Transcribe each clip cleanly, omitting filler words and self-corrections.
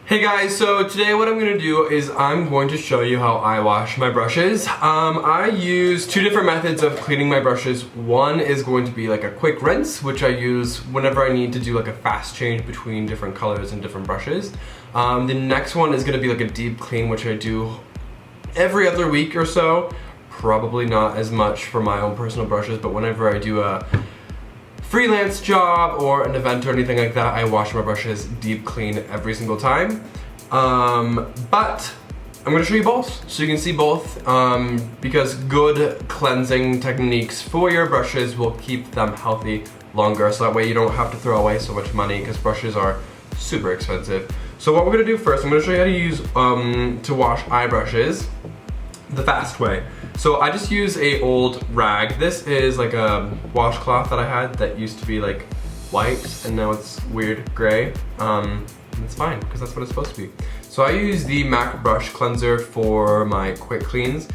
Hey guys, so today what I'm going to do is I'm going to show you how I wash my brushes. I use two different methods of cleaning my brushes. One is going to be like a quick rinse, which I use whenever I need to do like a fast change between different colors and different brushes. The next one is going to be like a deep clean, which I do every other week or so. Probably not as much for my own personal brushes, but whenever I do a freelance job or an event or anything like that, I wash my brushes deep clean every single time. But I'm going to show you both so you can see both, because good cleansing techniques for your brushes will keep them healthy longer, so that way you don't have to throw away so much money because brushes are super expensive. So what we're going to do first, I'm going to show you how to use to wash eye brushes the fast way. So I just use a old rag. This is like a washcloth that I had that used to be like white and now it's weird gray. And it's fine because that's what it's supposed to be. So I use the MAC brush cleanser for my quick cleans.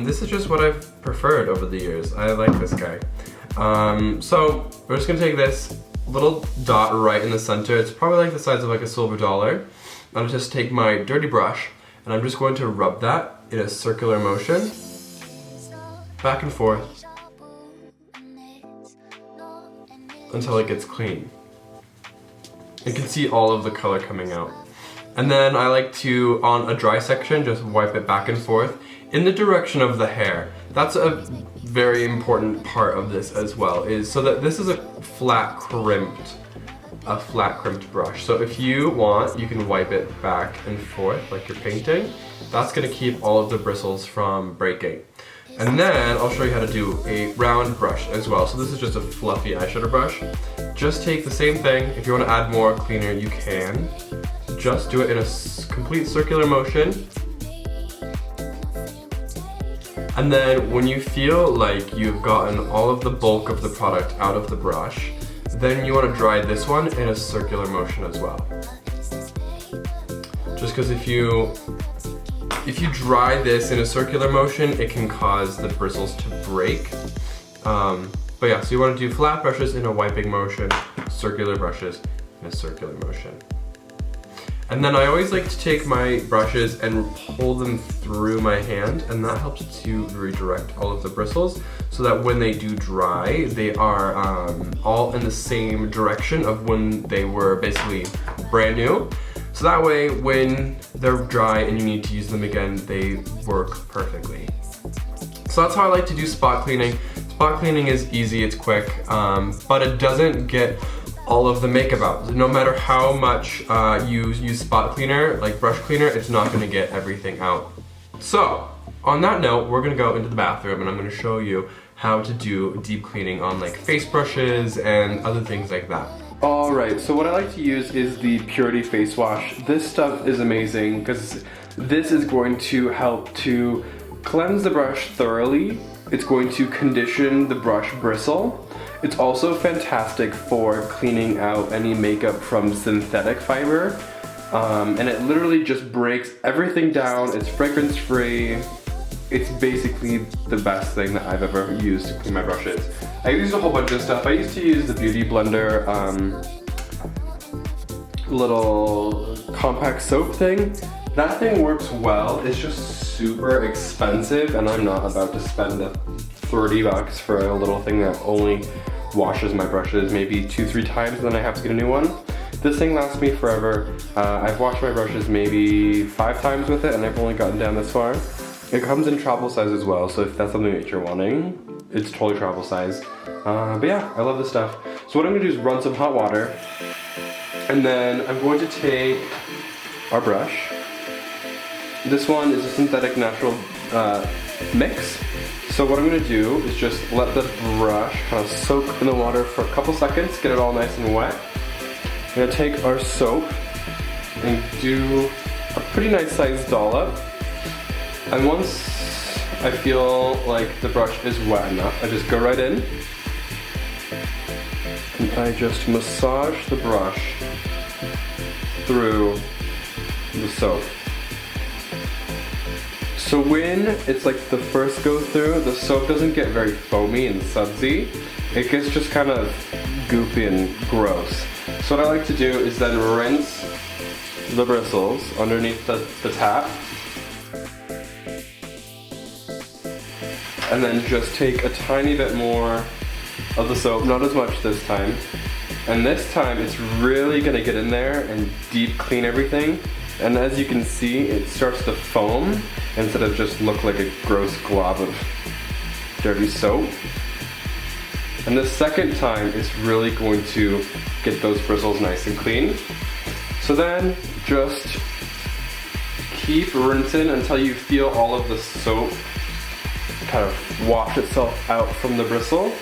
This is just what I've preferred over the years. I like this guy. So we're just gonna take this little dot right in the center. It's probably like the size of like a silver dollar. I'll just take my dirty brush and I'm just going to rub that in a circular motion, back and forth, until it gets clean. You can see all of the color coming out. And then I like to, on a dry section, just wipe it back and forth in the direction of the hair. That's a very important part of this as well, is so that this is a flat crimped brush. So if you want, you can wipe it back and forth like you're painting. That's gonna keep all of the bristles from breaking. And then I'll show you how to do a round brush as well. So this is just a fluffy eyeshadow brush. Just take the same thing. If you want to add more cleaner, you can. Just do it in a complete circular motion. And then when you feel like you've gotten all of the bulk of the product out of the brush, then you want to dry this one in a circular motion as well. Just because if you dry this in a circular motion, it can cause the bristles to break. But yeah, so you want to do flat brushes in a wiping motion, circular brushes in a circular motion. And then I always like to take my brushes and pull them through my hand, and that helps to redirect all of the bristles so that when they do dry, they are all in the same direction of when they were basically brand new. So that way, when they're dry and you need to use them again, they work perfectly. So that's how I like to do spot cleaning. Spot cleaning is easy, it's quick, but it doesn't get all of the makeup out. No matter how much you use spot cleaner, like brush cleaner, it's not gonna get everything out. So, on that note, we're gonna go into the bathroom and I'm gonna show you how to do deep cleaning on like face brushes and other things like that. Alright, so what I like to use is the Purity Face Wash. This stuff is amazing because this is going to help to cleanse the brush thoroughly. It's going to condition the brush bristle. It's also fantastic for cleaning out any makeup from synthetic fiber. And it literally just breaks everything down. It's fragrance free. It's basically the best thing that I've ever used to clean my brushes. I used a whole bunch of stuff. I used to use the Beauty Blender little compact soap thing. That thing works well. It's just super expensive and I'm not about to spend the 30 bucks for a little thing that only washes my brushes maybe 2-3 times and then I have to get a new one. This thing lasts me forever. I've washed my brushes maybe 5 times with it and I've only gotten down this far. It comes in travel size as well, so if that's something that you're wanting, it's totally travel size. But yeah, I love this stuff. So what I'm gonna do is run some hot water, and then I'm going to take our brush. This one is a synthetic natural mix. So what I'm gonna do is just let the brush kind of soak in the water for a couple seconds, get it all nice and wet. I'm gonna take our soap and do a pretty nice sized dollop. And once I feel like the brush is wet enough, I just go right in and I just massage the brush through the soap. So when it's like the first go through, the soap doesn't get very foamy and sudsy. It gets just kind of goopy and gross. So what I like to do is then rinse the bristles underneath the tap. And then just take a tiny bit more of the soap, not as much this time. And this time it's really gonna get in there and deep clean everything. And as you can see, it starts to foam instead of just look like a gross glob of dirty soap. And the second time it's really going to get those bristles nice and clean. So then just keep rinsing until you feel all of the soap kind of wash itself out from the bristle.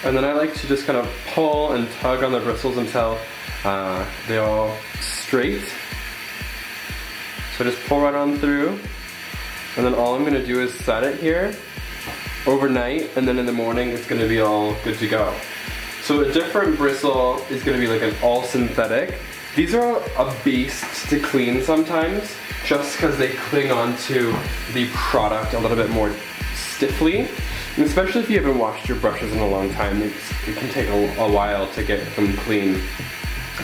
And then I like to just kind of pull and tug on the bristles until they all straight. So just pull right on through. And then all I'm gonna do is set it here overnight, and then in the morning it's gonna be all good to go. So a different bristle is gonna be like an all synthetic. These are a beast to clean sometimes, just because they cling onto the product a little bit more stiffly. And especially if you haven't washed your brushes in a long time, it can take a while to get them clean.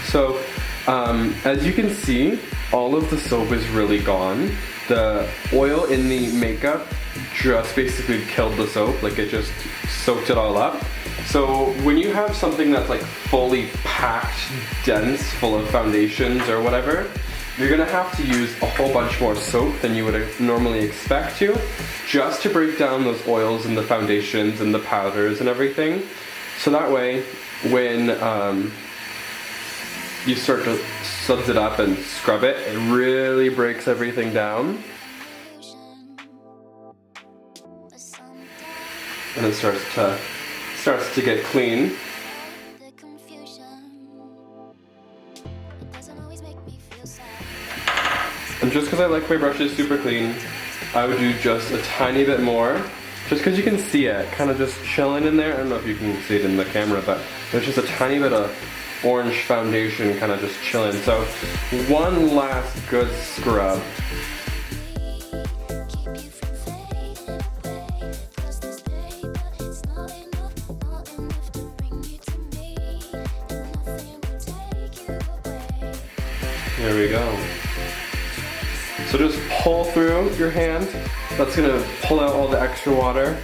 So as you can see, all of the soap is really gone. The oil in the makeup just basically killed the soap, like it just soaked it all up. So when you have something that's like fully packed, dense, full of foundations or whatever, you're gonna have to use a whole bunch more soap than you would normally expect to, just to break down those oils and the foundations and the powders and everything. So that way, when you start to suds it up and scrub it, it really breaks everything down. And it starts to get clean. And just because I like my brushes super clean, I would do just a tiny bit more. Just because you can see it, kind of just chilling in there. I don't know if you can see it in the camera, but there's just a tiny bit of orange foundation kind of just chilling. So one last good scrub. There we go. So just pull through your hand. That's gonna pull out all the extra water.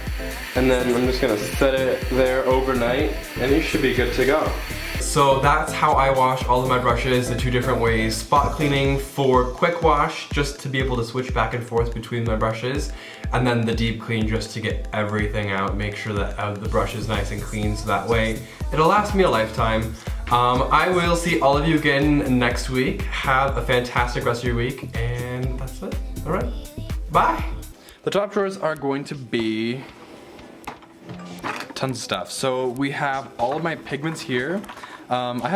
And then I'm just gonna set it there overnight and you should be good to go. So that's how I wash all of my brushes, the two different ways. Spot cleaning for quick wash, just to be able to switch back and forth between my brushes. And then the deep clean just to get everything out, make sure that the brush is nice and clean so that way it'll last me a lifetime. I will see all of you again next week. Have a fantastic rest of your week, and that's it. All right, bye. The top drawers are going to be tons of stuff. So we have all of my pigments here. I haven't